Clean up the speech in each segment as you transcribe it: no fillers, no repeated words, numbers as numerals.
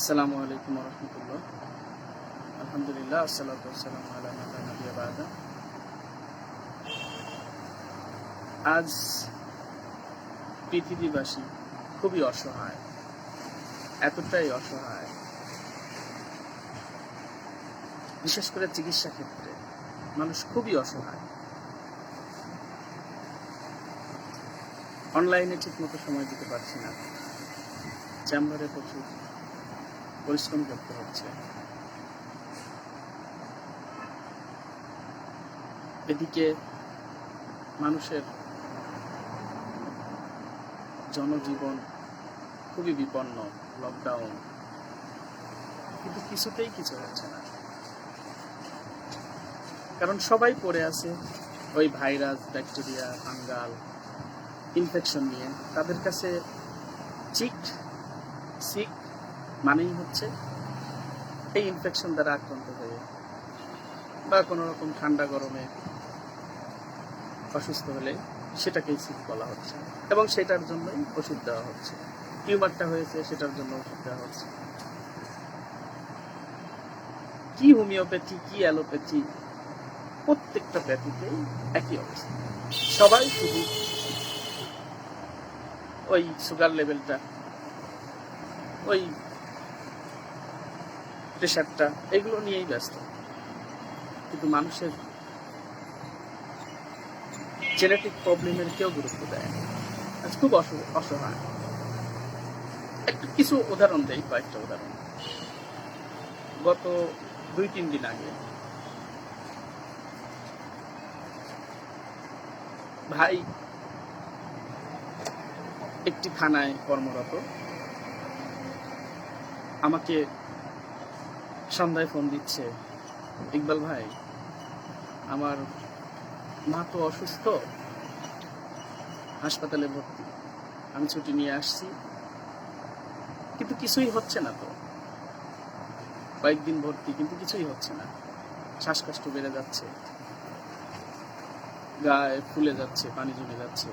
আসসালামু আলাইকুম ওয়া রাহমাতুল্লাহ। আলহামদুলিল্লাহ, আসসালাতু ওয়াসসালামু আলা মান লা নাবিয়্যা বা'দা। আজ পৃথিবীবাসী খুবই অসহায়, এতটাই অসহায়, বিশেষ করে চিকিৎসা ক্ষেত্রে মানুষ খুবই অসহায়। অনলাইনে ঠিকমতো সময় দিতে পারছি না, চেম্বারে প্রচুর পরিশ্রম করতে হচ্ছে। এদিকে মানুষের জনজীবন খুবই বিপন্ন, লকডাউন, কিন্তু কিছুতেই কিছু হচ্ছে না। কারণ সবাই পড়ে আছে ওই ভাইরাস, ব্যাকটেরিয়া, ফাঙ্গাল ইনফেকশন নিয়ে। তাদের কাছে সিক মানেই হচ্ছে এই ইনফেকশন দ্বারা আক্রান্ত হয়ে বা কোনো রকম ঠান্ডা গরমে অসুস্থ হলে সেটাকেই সিক বলা হচ্ছে, এবং সেটার জন্যই ওষুধ দেওয়া হচ্ছে। টিউমারটা হয়েছে সেটার জন্য ওষুধ দেওয়া হচ্ছে। কি হোমিওপ্যাথি, কি অ্যালোপ্যাথি, প্রত্যেকটা ব্যাধিতেই একই অবস্থা। সবাই শুধু ওই সুগার লেভেলটা, ওই প্রেশারটা, এগুলো নিয়েই ব্যস্ত। কিন্তু মানুষের জেনেটিক প্রবলেমের কেউ গুরুত্ব দেয় না। আজ খুব অসহায়। কিছু উদাহরণ দেই, কয়েকটা উদাহরণ। গত 2-3 দিন আগে ভাই একটি থানায় কর্মরত আমাকে সন্ধ্যায় ফোন দিচ্ছে, ইকবাল ভাই, আমার মা তো অসুস্থ, হাসপাতালে ভর্তি, আমি ছুটি নিয়ে আসছি, কিন্তু কিছুই হচ্ছে না। তো কয়েকদিন ভর্তি, কিন্তু কিছুই হচ্ছে না। শ্বাসকষ্ট বেড়ে যাচ্ছে, গায়ে ফুলে যাচ্ছে, পানি জমে যাচ্ছে,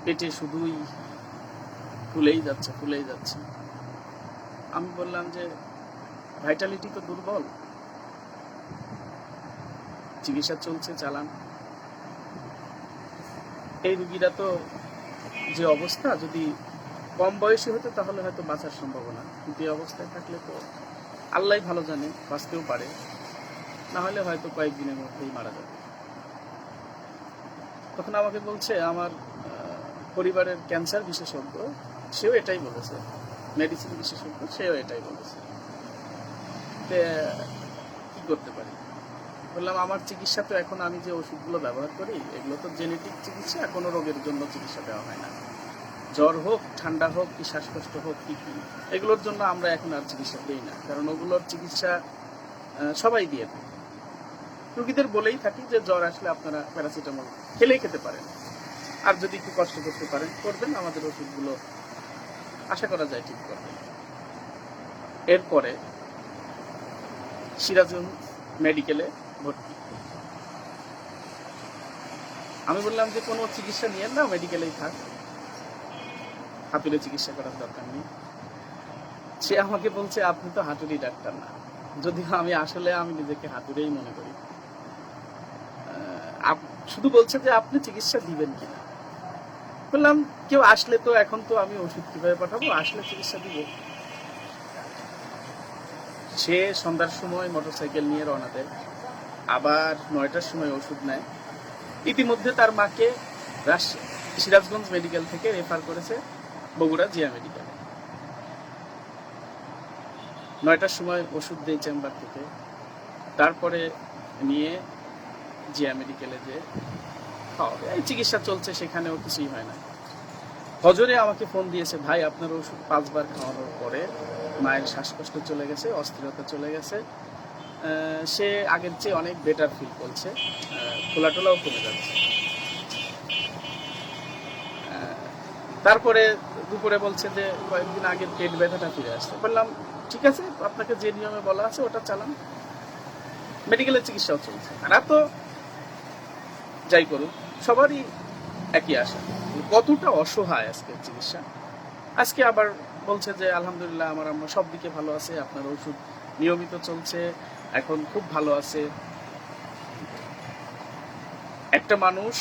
পেটে শুধুই ফুলেই যাচ্ছে। আমি বললাম যে ভাইটালিটি তো দুর্বল, চিকিৎসা চলছে, চালান। এই রুগীরা তো যে অবস্থা, যদি কম বয়সী হতো তাহলে হয়তো বাঁচার সম্ভাবনা, কিন্তু এই অবস্থায় থাকলে তো আল্লাহ ভালো জানে, বাঁচতেও পারে, না হলে হয়তো কয়েকদিনের মধ্যেই মারা যাবে। তখন আমাকে বলছে আমার পরিবারের ক্যান্সার বিশেষজ্ঞ, সেও এটাই বলেছে, মেডিসিন বিশেষজ্ঞ, সেও এটাই বলেছে। কি করতে পারি? বললাম আমার চিকিৎসা তো এখন আমি যে ওষুধগুলো ব্যবহার করি এগুলো তো জেনেটিক চিকিৎসা, কোনো রোগের জন্য চিকিৎসা দেওয়া হয় না। জ্বর হোক, ঠান্ডা হোক, কি শ্বাসকষ্ট হোক, কি এগুলোর জন্য আমরা এখন আর চিকিৎসা দিই না, কারণ ওগুলোর চিকিৎসা সবাই দিয়ে দেয়। রোগীদের বলেই থাকি যে জ্বর আসলে আপনারা প্যারাসিটামল খেলেই খেতে পারেন, আর যদি একটু কষ্ট করতে পারেন করবেন, আমাদের ওষুধগুলো আশা করা যায় ঠিক করবেন। এরপরে সিরাজগঞ্জ মেডিকেলে ভর্তি। আমি বললাম যে কোনো চিকিৎসা নিয়ে না, মেডিকেলেই থাক, হাতুড়ে চিকিৎসা করার দরকার নেই। সে আমাকে বলছে আপনি তো হাতুড়ি ডাক্তার না, যদিও আমি নিজেকে হাতুড়েই মনে করি। শুধু বলছে যে আপনি চিকিৎসা দিবেন কিনা। বললাম কেউ আসলে তো, এখন তো আমি ওষুধ কিভাবে পাঠাবো, আসলে চিকিৎসা দিব। সে সন্ধ্যার সময় মোটরসাইকেল নিয়ে রওনা দেয়, আবার 9টার সময় ওষুধ নেয়। ইতিমধ্যে তার মাকে সিরাজগঞ্জ মেডিকেল থেকে রেফার করেছে বগুড়া জিয়া মেডিকেলে। 9টার সময় ওষুধ দেয় চেম্বার থেকে, তারপরে নিয়ে জিয়া মেডিকেলে যে খাওয়াবে, এই চিকিৎসা চলছে, সেখানেও কিছুই হয় না। হজরে আমাকে ফোন দিয়েছে, ভাই আপনার ওষুধ 5 বার খাওয়ানোর পরে মায়ের শ্বাসকষ্ট চলে গেছে, অস্থিরতা চলে গেছে, সে আগের চেয়ে অনেক বেটার ফিল করছে, খোলাটোলাও কমে যাচ্ছে। তারপরে দুপুরে বলছে যে কয়েকদিন আগে পেট ব্যথাটা ফিরে আসছে। বললাম ঠিক আছে, আপনাকে যে নিয়মে বলা আছে ওটা চালান, মেডিকেলের চিকিৎসাও চলছে। আর এত যাই করুক, সবারই একই আশা। কতটা অসহায় আজকে চিকিৎসা। আজকে আবার বলছে যে আলহামদুলিল্লাহ আমার আম্মা সব দিকে ভালো আছে, আপনার ওষুধ নিয়মিত চলছে, এখন খুব ভালো আছে। একটা মানুষ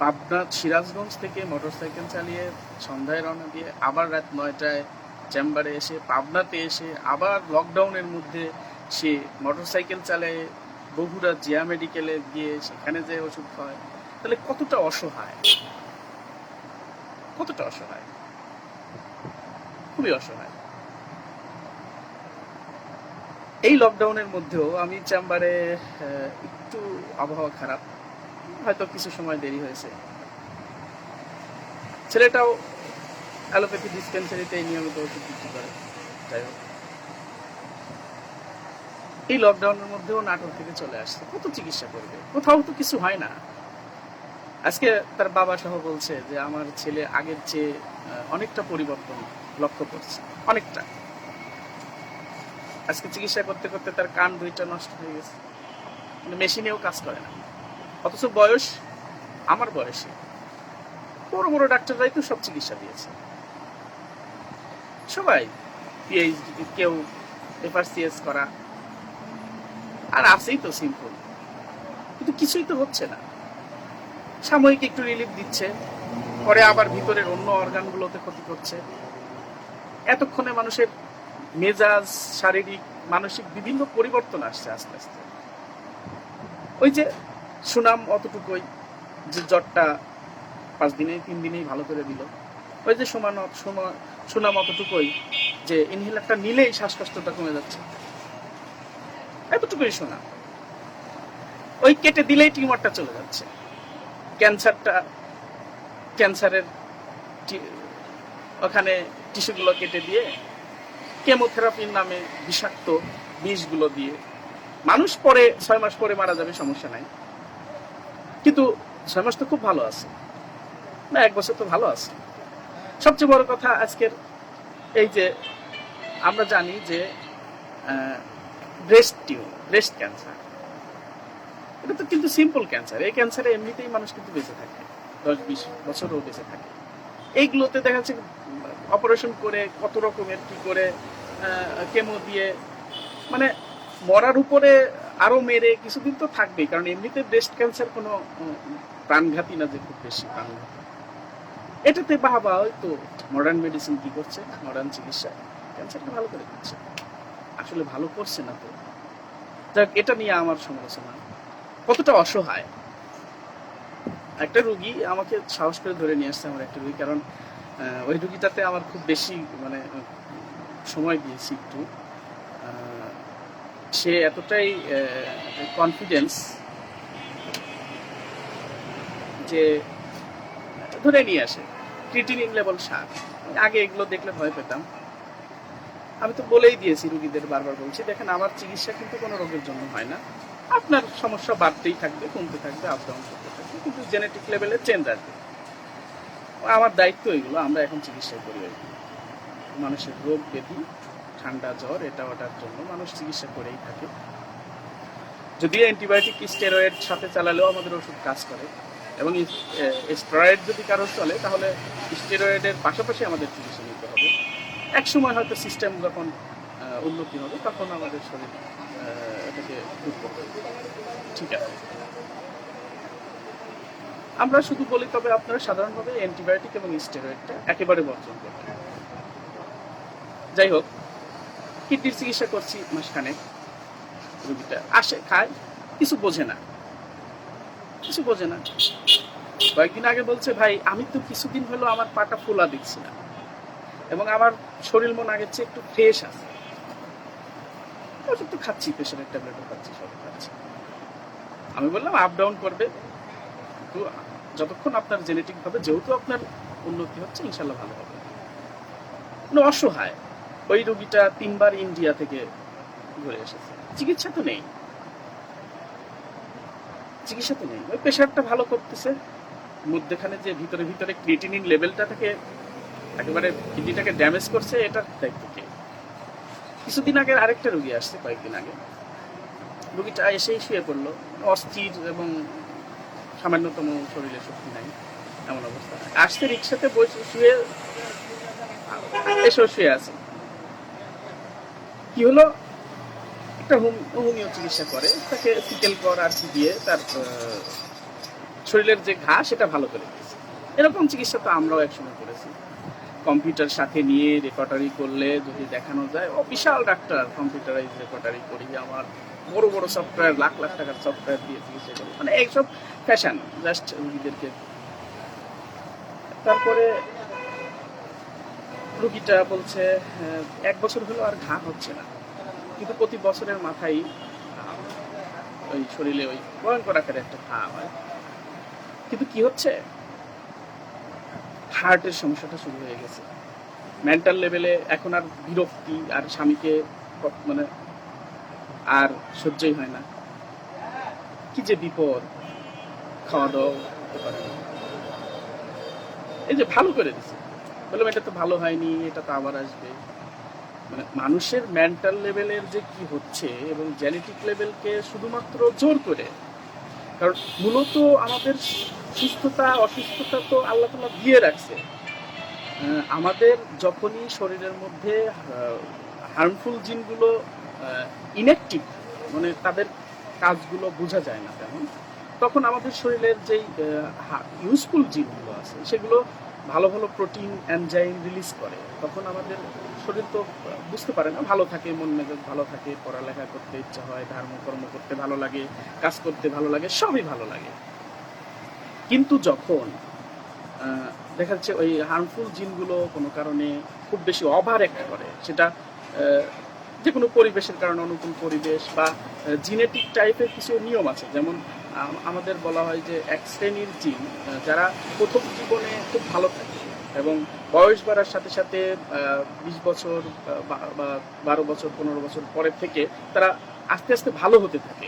পাবনা সিরাজগঞ্জ থেকে মোটরসাইকেল চালিয়ে সন্ধ্যায় রওনা দিয়ে আবার রাত 9টায় চেম্বারে এসে, পাবনাতে এসে আবার লকডাউনের মধ্যে সে মোটরসাইকেল চালায় বগুড়া জিয়া মেডিকেলে গিয়ে সেখানে যে ওষুধ খায়, তাহলে কতটা অসহায়, কতটা অসহায়, খুবই অসহায়। এই লকডাউনের মধ্যেও আমি চেম্বারে একটু আবহাওয়া খারাপ, হয়তো কিছু সময় দেরি হয়েছে, ছেলেটাও অ্যালোপ্যাথি ডিসপেন্সারিতে নিয়মিত ওষুধ বিক্রি করে। যাই হোক, এই লকডাউনের মধ্যেও নাটোর থেকে চলে আসছে, কত চিকিৎসা করবে, কোথাও তো কিছু হয় না। আজকে তার বাবা সহ বলছে যে আমার ছেলে আগের চেয়ে অনেকটা পরিবর্তন লক্ষ্য করছে, অনেকটা। আজকে চিকিৎসা করতে করতে তার কান দুইটা নষ্ট হয়ে গেছে, মেশিনেও কাজ করে না, অথচ বয়স আমার বয়সে। বড় বড় ডাক্তাররাই তো সব চিকিৎসা দিয়েছে, সবাই পিএইচডি, কেউ এফআরসিএস করা, আর আছেই তো সিম্পল, কিন্তু কিছুই তো হচ্ছে না। সাময়িক একটু রিলিফ দিচ্ছে, পরে আবার ভিতরের অন্য অর্গানগুলোতে ক্ষতি করছে। এতক্ষণে মানুষের মেজাজ, শারীরিক, মানসিক বিভিন্ন পরিবর্তন আসছে আস্তে আস্তে। ওই যে সুনাম অতটুকুই, যে জ্বরটা 5 দিনে 3 দিনেই ভালো করে দিল, ওই যে সুনাম অতটুকুই যে ইনহেলারটা নিলেই শ্বাসকষ্টটা কমে যাচ্ছে, এতটুকুই শোনা। ওই কেটে দিলেই টিউমারটা চলে যাচ্ছে, ক্যান্সারের ওখানে টিস্যুগুলো কেটে দিয়ে কেমোথেরাপির নামে বিষাক্ত বিষগুলো দিয়ে মানুষ পরে 6 মাস পরে মারা যাবে, সমস্যা নাই, কিন্তু 6 মাস তো খুব ভালো আছে না, 1 বছর তো ভালো আছে। সবচেয়ে বড় কথা আজকের এই যে আমরা জানি যে ব্রেস্ট ক্যান্সার, এটা তো কিন্তু সিম্পল ক্যান্সার। এই ক্যান্সারে এমনিতেই মানুষ কিন্তু বেঁচে থাকে, 10-20 বছরও বেঁচে থাকে। এইগুলোতে দেখা যাচ্ছে অপারেশন করে কত রকমের কি করে কেমো দিয়ে, মানে মরার উপরে আরো মেরে কিছুদিন তো থাকবেই, কারণ এমনিতে ব্রেস্ট ক্যান্সার কোনো প্রাণঘাতী না যে খুব বেশি প্রাণঘাতী। এটাতে বাবা হয়তো মডার্ন মেডিসিন কি করছে, মডার্ন চিকিৎসা ক্যান্সারকে ভালো করে দিচ্ছে, আসলে ভালো করছে না তো। যাক, এটা নিয়ে আমার সমালোচনা। কতটা অসহায় একটা রুগী, আমাকে সাহস করে ধরে নিয়ে আসছে আমার একটা রুগী, কারণ ওই রুগীটাতে আমার খুব বেশি মানে সময় দিয়েছি একটু। সে এতটাই কনফিডেন্স যে ধরে নিয়ে আসে ক্রিটিনিন লেভেল 7। আগে এগুলো দেখলে ভয় পেতাম, আমি তো বলেই দিয়েছি রুগীদের, বারবার বলছি, দেখেন আমার চিকিৎসা কিন্তু কোনো রোগের জন্য হয় না, আপনার সমস্যা বাড়তেই থাকবে, কমতে থাকবে, আপ ডাউন করতে থাকবে, কিন্তু জেনেটিক লেভেলে চেঞ্জ আসবে। আমার দায়িত্ব এগুলো, আমরা এখন চিকিৎসা করি। মানুষের রোগ ব্যাধি, ঠান্ডা জ্বর এটা ওটার জন্য মানুষ চিকিৎসা করেই থাকে। যদিও অ্যান্টিবায়োটিক স্টেরয়েড সাথে চালালেও আমাদের ওষুধ কাজ করে, এবং স্টেরয়েড যদি কারোর চলে তাহলে স্টেরয়েডের পাশাপাশি আমাদের চিকিৎসা নিতে হবে। এক সময় হয়তো সিস্টেম যখন উন্নতি হবে তখন আমাদের শরীর এটাকে দূর করতে হবে, ঠিক আছে। আমরা শুধু বলি, তবে আপনারা সাধারণভাবে অ্যান্টিবায়োটিক এবং স্টেরয়েডটা একেবারে বর্জন করবেন। যাই হোক, কিডনির চিকিৎসা করছি মাসখানেক, রোগীটা আসে, খায়, কিছু বোঝে না। কয়েকদিন আগে বলছে, ভাই আমি তো কিছুদিন হলো আমার পাটা ফোলা দেখছি না, এবং আমার শরীর মন আগের চেয়ে একটু ফ্রেশ আছে। ওষুধ তো খাচ্ছি, প্রেশারের ট্যাবলেটও খাচ্ছি, সব খাচ্ছি। আমি বললাম আপ ডাউন করবে, কিন্তু যতক্ষণ আপনার জেনেটিক ভাবে যেহেতু আপনার উন্নতি হচ্ছে, ইনশাল্লাহ ভালো হবে। অসহায় ওই রোগীটা 3 বার ইন্ডিয়া থেকে ঘুরে এসেছে, চিকিৎসা তো নেই, ওই প্রেশারটা ভালো করতেছে, মধ্যখানে যে ভিতরে ভিতরে ক্রিয়েটিনিন লেভেলটাকে একেবারে কিডনিটাকে ড্যামেজ করছে, এটার দায়িত্ব কে? কিছুদিন আগে আরেকটা রোগী আসছে, কয়েকদিন আগে রোগীটা এসেই শুয়ে পড়লো, অস্থির এবং সামান্যতম শরীরে শক্তি নাই, এমন অবস্থা। আসছে রিক্সাতে বসে শুয়ে, এসে শুয়ে আছে, কি হলো, একটা হোমিও চিকিৎসা করে, তাকে সিকেল কর আর কি দিয়ে তার শরীরের যে ঘা সেটা ভালো করে দিয়েছে। এরকম চিকিৎসা তো আমরাও একসময় করেছি, কম্পিউটার সাথে নিয়ে রেকর্ডারি করলে যদি দেখানো যায়, বিশাল ডাক্তার কম্পিউটারাইজ রেকর্ডারি করি, আমার বড় বড় সফটওয়্যার, লাখ লাখ টাকার সফটওয়্যার দিয়ে চিকিৎসা করি, মানে এইসব ফ্যাশন জাস্ট রুগীদেরকে। তারপরে রুগীটা বলছে 1 বছর হলো আর ঘা হচ্ছে না, কিন্তু প্রতি বছরের মাথায় ওই শরীরে ওই ভয়ঙ্কর আকারে একটা ঘা হয়। কিন্তু কি হচ্ছে, হার্টের সমস্যাটা শুরু হয়ে গেছে। মেন্টাল লেভেলে এখন আর বিরক্তি, আর স্বামীকে মানে আর সহ্যই হয় না, কি যে বিপদ, খাওয়া দাওয়া করতে পারে না। এই যে ভালো করে দিছে, বললাম এটা তো ভালো হয়নি, এটা তো আবার আসবে। মানে মানুষের মেন্টাল লেভেলের যে কি হচ্ছে এবং জেনেটিক লেভেলকে শুধুমাত্র জোর করে, কারণ মূলত আমাদের সুস্থতা অসুস্থতা তো আল্লাহ তাআলা দিয়ে রাখছে। আমাদের যখনই শরীরের মধ্যে হার্মফুল জিনগুলো ইনঅ্যাক্টিভ, মানে তাদের কাজগুলো বোঝা যায় না তেমন, তখন আমাদের শরীরের যেই ইউজফুল জিনগুলো আছে সেগুলো ভালো ভালো প্রোটিন এনজাইম রিলিজ করে। তখন আমাদের শরীর তো বুঝতে পারে না, ভালো থাকে, মন মেজাজ ভালো থাকে, পড়ালেখা করতে ইচ্ছা হয়, ধর্মকর্ম করতে ভালো লাগে, কাজ করতে ভালো লাগে, সবই ভালো লাগে। কিন্তু যখন দেখা যাচ্ছে ওই হার্মফুল জিনগুলো কোনো কারণে খুব বেশি ওভার অ্যাক্ট করে, সেটা যে কোনো পরিবেশের কারণে, অনুকূল পরিবেশ বা জিনেটিক টাইপের কিছু নিয়ম আছে, যেমন আমাদের বলা হয় যে এক শ্রেণীর জিন যারা প্রথম জীবনে খুব ভালো থাকে এবং বয়স বাড়ার সাথে সাথে 20 বছর বা 12 বছর 15 বছর পরের থেকে তারা আস্তে আস্তে ভালো হতে থাকে,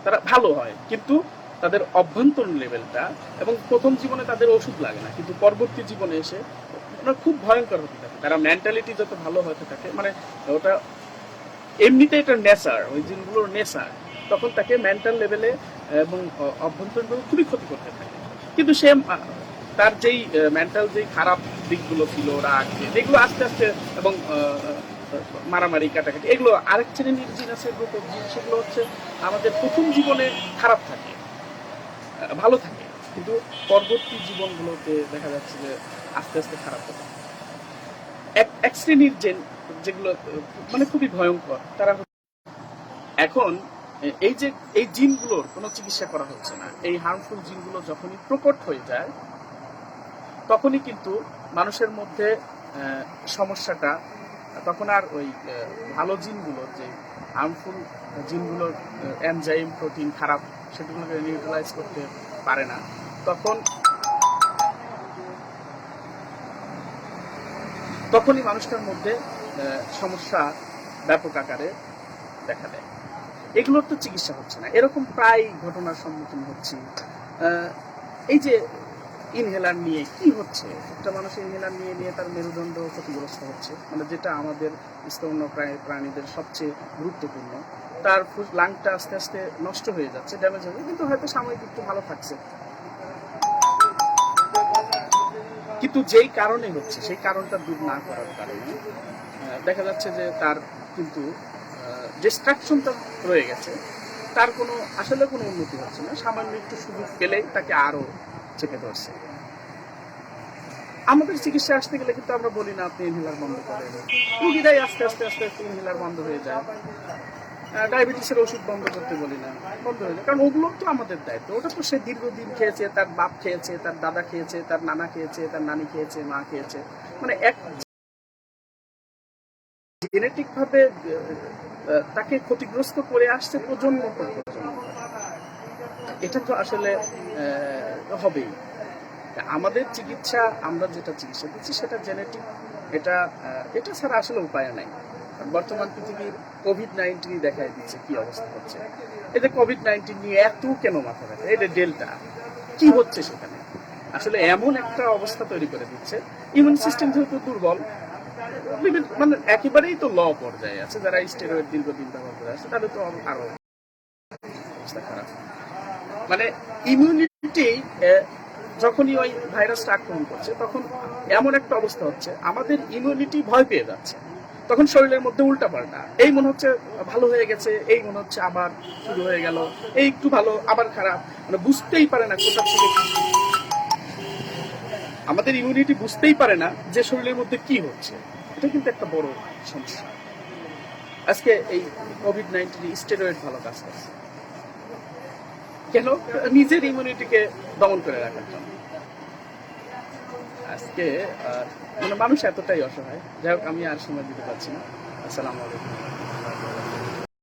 তারা ভালো হয়, কিন্তু তাদের অভ্যন্তরীণ লেভেলটা, এবং প্রথম জীবনে তাদের ওষুধ লাগে না, কিন্তু পরবর্তী জীবনে এসে ওরা খুব ভয়ঙ্কর হতে থাকে। তারা মেন্টালিটি যত ভালো হতে থাকে, মানে ওটা এমনিতে এটা নেচার, ওই জিনগুলোর নেচার, তখন তাকে মেন্টাল লেভেলে এবং অভ্যন্তরীণভাবে খুবই ক্ষতি করতে থাকে। কিন্তু সে তার যেই মেন্টাল যেই খারাপ দিকগুলো ছিল, রাগ, এগুলো আস্তে আস্তে, এবং মারামারি কাটাকাটি, এগুলো আরেক শ্রেণীর জিন আছে, গ্রুপ অফ জিন, সেগুলো হচ্ছে আমাদের প্রথম জীবনে খারাপ থাকে, ভালো থাকে, কিন্তু পরবর্তী জীবনগুলোতে দেখা যাচ্ছে যে আস্তে আস্তে খারাপ হতে। এক শ্রেণীর জিন যেগুলো মানে খুবই ভয়ঙ্কর, তারা এখন এই যে এই জিনগুলোর কোনো চিকিৎসা করা হচ্ছে না, এই হার্মফুল জিনগুলো যখনই প্রকট হয়ে যায় তখনই কিন্তু মানুষের মধ্যে সমস্যাটা, তখন আর ওই ভালো জিনগুলোর, যে হার্মফুল জিনগুলোর এনজাইম প্রোটিন খারাপ, সেগুলোকে নিউট্রালাইজ করতে পারে না, তখনই মানুষটার মধ্যে সমস্যা ব্যাপক আকারে দেখা দেয়। এগুলোর তো চিকিৎসা হচ্ছে না, এরকম প্রায় ঘটনার সম্মুখীন হচ্ছি। এই যে ইনহেলার নিয়ে কি হচ্ছে, একটা মানুষ ইনহেলার নিয়ে নিয়ে তার মেরুদণ্ড ক্ষতিগ্রস্ত হচ্ছে, মানে যেটা আমাদের স্তন্য প্রাণীদের সবচেয়ে গুরুত্বপূর্ণ, তার লাংটা আস্তে আস্তে নষ্ট হয়ে যাচ্ছে, ড্যামেজ হয়ে যাচ্ছে, কিন্তু হয়তো সাময়িক একটু ভালো থাকছে, কিন্তু যেই কারণে হচ্ছে সেই কারণটা দূর না করার কারণে দেখা যাচ্ছে যে তার কিন্তু ডিস্ট্রাকশনটা রয়ে গেছে, তার কোনো আসলে কোনো উন্নতি হচ্ছে না, সামান্য একটু সুযোগ পেলেই তাকে আরো চেপে ধরছে। আমাদের চিকিৎসা আসতে গেলে কিন্তু আমরা বলি না আপনি ইনহেলার বন্ধ করেন, রুগীরাই আস্তে আস্তে আস্তে আস্তে ইনহেলার বন্ধ হয়ে যায়। ডায়াবেটিসের ওষুধ বন্ধ করতে বলি না, বন্ধ হয়ে যায়, কারণ ওগুলো তো আমাদের দায়িত্ব, ওটা তো সে দীর্ঘদিন খেয়েছে, তার বাপ খেয়েছে, তার দাদা খেয়েছে, তার নানা খেয়েছে, তার নানি খেয়েছে, মা খেয়েছে, মানে এক জেনেটিক ভাবে তাকে ক্ষতিগ্রস্ত করে আসছে প্রজন্ম পর প্রজন্ম। এটা তো আসলে হবেই। আমাদের চিকিৎসা, আমরা যেটা চিকিৎসা দিচ্ছি সেটা জেনেটিক, এটা ছাড়া আসলে উপায় নাই। বর্তমান পৃথিবীর কোভিড-19 দেখাই দিচ্ছে কি অবস্থা হচ্ছে। এই যে কোভিড-19 নিয়ে এত কেন মাথা ব্যথা, এই যে ডেল্টা কি হচ্ছে সেখানে, আসলে এমন একটা অবস্থা তৈরি করে দিচ্ছে, ইমিউন সিস্টেম যেহেতু দুর্বল, মানে একেবারেই তো ল পর্যায়ে আছে, যারা স্টেরয়েড দীর্ঘদিন ব্যবহার করে আসছে তাদের তো আরো অবস্থা খারাপ, মানে ইমিউনিটি যখনই ওই ভাইরাসটা আক্রমণ করছে তখন এমন একটা অবস্থা হচ্ছে আমাদের ইমিউনিটি ভয় পেয়ে যাচ্ছে, তখন শরীরের মধ্যে উল্টাপাল্টা, এই মনে হচ্ছে ভালো হয়ে গেছে, এই মনে হচ্ছে আবার শুরু হয়ে গেল, এই একটু ভালো আবার খারাপ, মানে বুঝতেই পারে না কোথা থেকে আমাদের ইমিউনিটি বুঝতেই পারে না যে শরীরের মধ্যে কি হচ্ছে। এটা কিন্তু একটা বড় সমস্যা। আজকে এই কোভিড-19 স্টেরয়েড ভালো কাজ করছে কেন? নিজের ইমিউনিটিকে দমন করে রাখার জন্য। আজকে মানে মানুষ এতটাই অসহায়। যাই হোক, আমি আর সময় দিতে পারছি না। আসসালামু আলাইকুম।